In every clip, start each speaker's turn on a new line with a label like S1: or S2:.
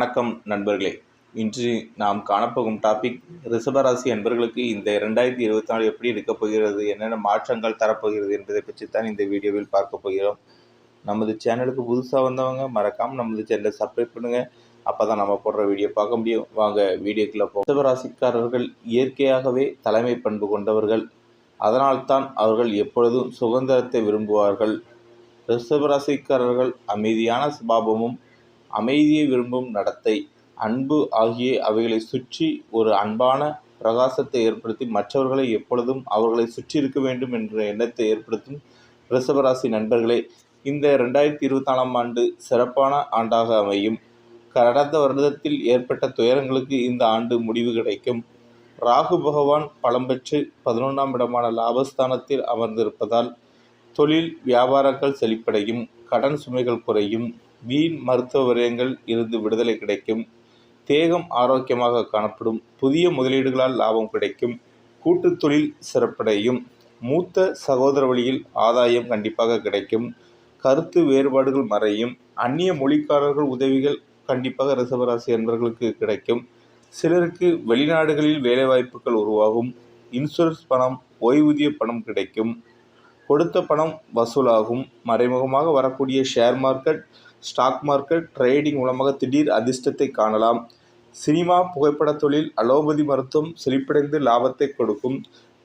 S1: வணக்கம் நண்பர்களே. இன்று நாம் காணப்போகும் டாபிக் ரிஷபராசி அன்பர்களுக்கு இந்த 2024 எப்படி இருக்கப் போகிறது, என்னென்ன மாற்றங்கள் தரப்போகிறது என்பதை பற்றித்தான் இந்த வீடியோவில் பார்க்க போகிறோம். நமது சேனலுக்கு புதுசாக வந்தவங்க மறக்காமல் நமது சேனலை சப்ஸ்கிரைப் பண்ணுங்கள். அப்போ தான் நம்ம போடுற வீடியோ பார்க்க முடியும். வாங்க வீடியோக்குள்ளே போகும். ரிஷபராசிக்காரர்கள் இயற்கையாகவே தலைமை பண்பு கொண்டவர்கள். அதனால்தான் அவர்கள் எப்பொழுதும் சுதந்திரத்தை விரும்புவார்கள். ரிஷபராசிக்காரர்கள் அமைதியான சுபாவமும் அமைதியை விரும்பும் நடத்தை, அன்பு ஆகிய அவைகளை சுற்றி ஒரு அன்பான பிரகாசத்தை ஏற்படுத்தி மற்றவர்களை எப்பொழுதும் அவர்களை சுற்றி இருக்க வேண்டும் என்ற எண்ணத்தை ஏற்படுத்தும் ரிஷபராசி நண்பர்களே, இந்த 2024ஆம் ஆண்டு சிறப்பான ஆண்டாக அமையும். கடந்த வருடத்தில் ஏற்பட்ட துயரங்களுக்கு இந்த ஆண்டு முடிவு கிடைக்கும். ராகு பகவான் பலம் பெற்று 11ஆம் இடமான லாபஸ்தானத்தில் அமர்ந்திருப்பதால் தொழில் வியாபாரங்கள் செழிப்படையும், கடன் சுமைகள் குறையும், வீண் மருத்துவ விரயங்கள் இருந்து விடுதலை கிடைக்கும், தேகம் ஆரோக்கியமாக காணப்படும், புதிய முதலீடுகளால் லாபம் கிடைக்கும், கூட்டு தொழில் சிறப்படையும், மூத்த சகோதர வழியில் ஆதாயம் கண்டிப்பாக கிடைக்கும், கருத்து வேறுபாடுகள் மறையும், அந்நிய மொழிக்காரர்கள் உதவிகள் கண்டிப்பாக ரிஷபராசி என்பவர்களுக்கு கிடைக்கும், சிலருக்கு வெளிநாடுகளில் வேலைவாய்ப்புகள் உருவாகும், இன்சூரன்ஸ் பணம், ஓய்வூதிய பணம் கிடைக்கும், கொடுத்த பணம் வசூலாகும், மறைமுகமாக வரக்கூடிய share market, stock market, trading மூலமாக திடீர் அதிர்ஷ்டத்தை காணலாம். சினிமா, புகைப்பட தொழில், அலோபதி மருத்துவம் செழிப்படைந்து லாபத்தை கொடுக்கும்,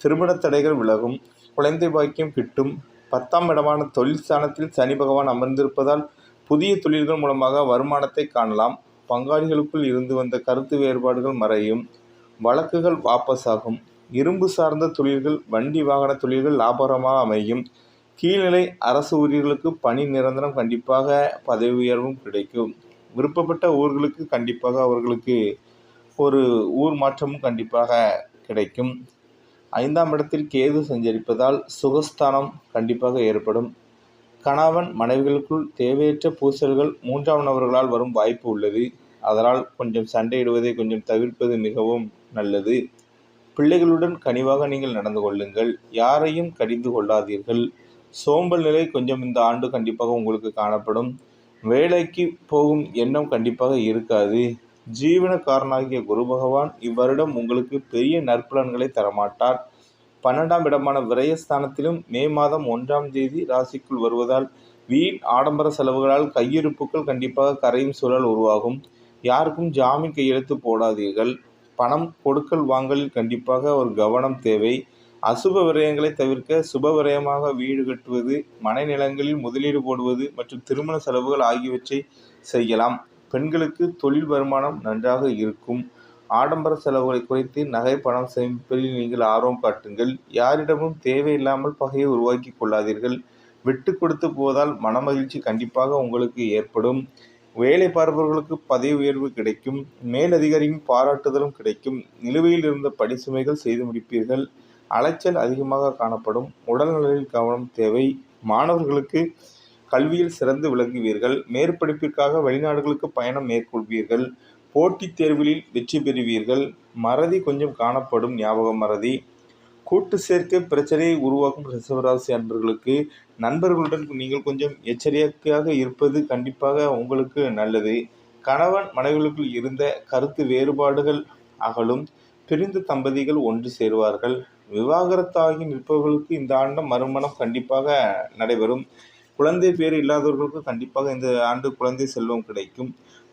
S1: திருமண தடைகள் விலகும், குழந்தை பாக்கியம் கிட்டும். 10ஆம் இடமான தொழில் ஸ்தானத்தில் சனி பகவான் அமர்ந்திருப்பதால் புதிய தொழில்கள் மூலமாக வருமானத்தை காணலாம். பங்காளிகளுக்குள் இருந்து வந்த கருத்து வேறுபாடுகள் மறையும், வழக்குகள் வாபஸாகும், இரும்பு சார்ந்த தொழில்கள், வண்டி வாகன தொழில்கள் லாபகரமாக அமையும். கீழ்நிலை அரசு ஊழியர்களுக்கு பணி நிரந்தரம், கண்டிப்பாக பதவி உயர்வும் கிடைக்கும். விருப்பப்பட்ட ஊர்களுக்கு கண்டிப்பாக அவர்களுக்கு ஒரு ஊர் மாற்றமும் கண்டிப்பாக கிடைக்கும். 5ஆம் இடத்தில் கேது சஞ்சரிப்பதால் சுகஸ்தானம் கண்டிப்பாக ஏற்படும். கணவன் மனைவிகளுக்குள் தேவையற்ற பூசல்கள் 3ஆம் நபர்களால் வரும் வாய்ப்பு உள்ளது. அதனால் கொஞ்சம் சண்டையிடுவதை கொஞ்சம் தவிர்ப்பது மிகவும் நல்லது. பிள்ளைகளுடன் கனிவாக நீங்கள் நடந்து கொள்ளுங்கள். யாரையும் கடிந்து கொள்ளாதீர்கள். சோம்பல் நிலை கொஞ்சம் இந்த ஆண்டு கண்டிப்பாக உங்களுக்கு காணப்படும். வேலைக்கு போகும் எண்ணம் கண்டிப்பாக இருக்காது. ஜீவனக்காரனாகிய குரு பகவான் இவ்வருடம் உங்களுக்கு பெரிய நற்பலன்களை தரமாட்டார். 12ஆம் இடமான விரயஸ்தானத்திலும் மே மாதம் 1ஆம் தேதி ராசிக்குள் வருவதால் வீண் ஆடம்பர செலவுகளால் கையிருப்புகள் கண்டிப்பாக கரையும் சூழல் உருவாகும். யாருக்கும் ஜாமீன் கையெழுத்து போடாதீர்கள். பணம் கொடுக்கல் வாங்கலில் கண்டிப்பாக ஒரு கவனம் தேவை. அசுப விரயங்களை தவிர்க்க சுப விரயமாக வீடு கட்டுவது, மனைநிலங்களில் முதலீடு போடுவது மற்றும் திருமண செலவுகள் ஆகியவற்றை செய்யலாம். பெண்களுக்கு தொழில் வருமானம் நன்றாக இருக்கும். ஆடம்பர செலவுகளை குறைத்து நகை பணம் சேமிப்பதில் நீங்கள் ஆர்வம் காட்டுங்கள். யாரிடமும் தேவையில்லாமல் பகையை உருவாக்கி கொள்ளாதீர்கள். விட்டு கொடுத்து போவதால் மனமகிழ்ச்சி கண்டிப்பாக உங்களுக்கு ஏற்படும். வேலை பார்ப்பவர்களுக்கு பதவி உயர்வு கிடைக்கும். மேலதிகாரியின் பாராட்டுதலும் கிடைக்கும். நிலுவையில் இருந்த பணி சுமைகள் செய்து முடிப்பீர்கள். அலைச்சல் அதிகமாக காணப்படும். உடல்நலில் கவனம் தேவை. மாணவர்களுக்கு கல்வியில் சிறந்து விளங்குவீர்கள். மேற்படிப்பிற்காக வெளிநாடுகளுக்கு பயணம் மேற்கொள்வீர்கள். போட்டித் தேர்வுகளில் வெற்றி பெறுவீர்கள். மறதி கொஞ்சம் காணப்படும், ஞாபக மறதி. கூட்டு சேர்க்கை பிரச்சனையை உருவாக்கும் ரிஷபராசி அன்பர்களுக்கு நண்பர்களுடன் நீங்கள் கொஞ்சம் எச்சரிக்கையாக இருப்பது கண்டிப்பாக உங்களுக்கு நல்லது. கணவன் மனைவிகளுக்குள் இருந்த கருத்து வேறுபாடுகள் அகலும். பிரிந்த தம்பதிகள் ஒன்று சேருவார்கள். விவாகரத்தாகி நிற்பவர்களுக்கு இந்த ஆண்டு மறுமணம் கண்டிப்பாக நடைபெறும். குழந்தை பேர் இல்லாதவர்களுக்கு கண்டிப்பாக இந்த ஆண்டு குழந்தை செல்வம் கிடைக்கும்.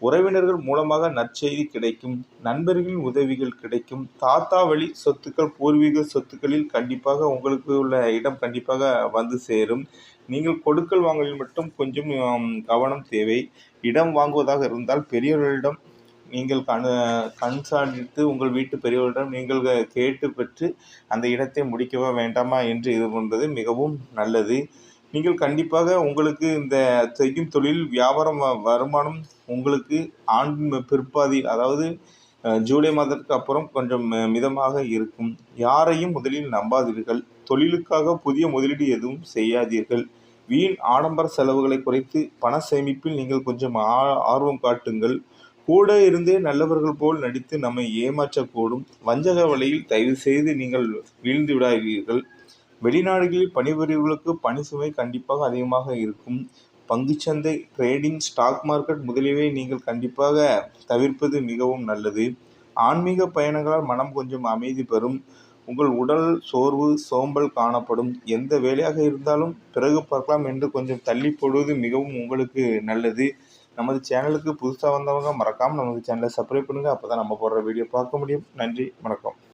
S1: உறவினர்கள் மூலமாக நற்செய்தி கிடைக்கும். நண்பர்களின் உதவிகள் கிடைக்கும். தாத்தா வழி சொத்துக்கள், பூர்வீக சொத்துக்களில் கண்டிப்பாக உங்களுக்கு உள்ள இடம் கண்டிப்பாக வந்து சேரும். நீங்கள் கொடுக்கல் வாங்கலில் மட்டும் கொஞ்சம் கவனம் தேவை. இடம் வாங்குவதாக இருந்தால் பெரியவர்களிடம் நீங்கள் கண்சாணித்து உங்கள் வீட்டு பெரியவர்களிடம் நீங்கள் கேட்டு பெற்று அந்த இடத்தை முடிக்கவா வேண்டாமா என்று இது போன்றது மிகவும் நல்லது. நீங்கள் கண்டிப்பாக உங்களுக்கு இந்த செய்யும் தொழில் வியாபாரம் வருமானம் உங்களுக்கு ஆண்டின் பிற்பாதி, அதாவது ஜூலை மாதத்துக்கு அப்புறம் கொஞ்சம் மிதமாக இருக்கும். யாரையும் முதலில் நம்பாதீர்கள். தொழிலுக்காக புதிய முதலீடு எதுவும் செய்யாதீர்கள். வீண் ஆடம்பர செலவுகளை குறைத்து பண சேமிப்பில் நீங்கள் கொஞ்சம் ஆர்வம் காட்டுங்கள். கூட இருந்தே நல்லவர்கள் போல் நடித்து நம்மை ஏமாற்றக்கூடும் வஞ்சக வலையில் தயவு செய்து நீங்கள் வீழ்ந்து விடாதீர்கள். வெளிநாடுகளில் பணிபுரிவர்களுக்கு பணி சுமை கண்டிப்பாக அதிகமாக இருக்கும். பங்குச்சந்தை, ட்ரேடிங், ஸ்டாக் மார்க்கெட் முதலியவை நீங்கள் கண்டிப்பாக தவிர்ப்பது மிகவும் நல்லது. ஆன்மீக பயணங்களால் மனம் கொஞ்சம் அமைதி பெறும். உங்கள் உடல் சோர்வு, சோம்பல் காணப்படும். எந்த வேலையாக இருந்தாலும் பிறகு பார்க்கலாம் என்று கொஞ்சம் தள்ளி போடுவது மிகவும் உங்களுக்கு நல்லது. நமது சேனலுக்கு புதுசாக வந்தவங்க மறக்காமல் நமது சேனலை சப்ஸ்கிரைப் பண்ணுங்கள். அப்போ தான் நம்ம போடுற வீடியோ பார்க்க முடியும். நன்றி, வணக்கம்.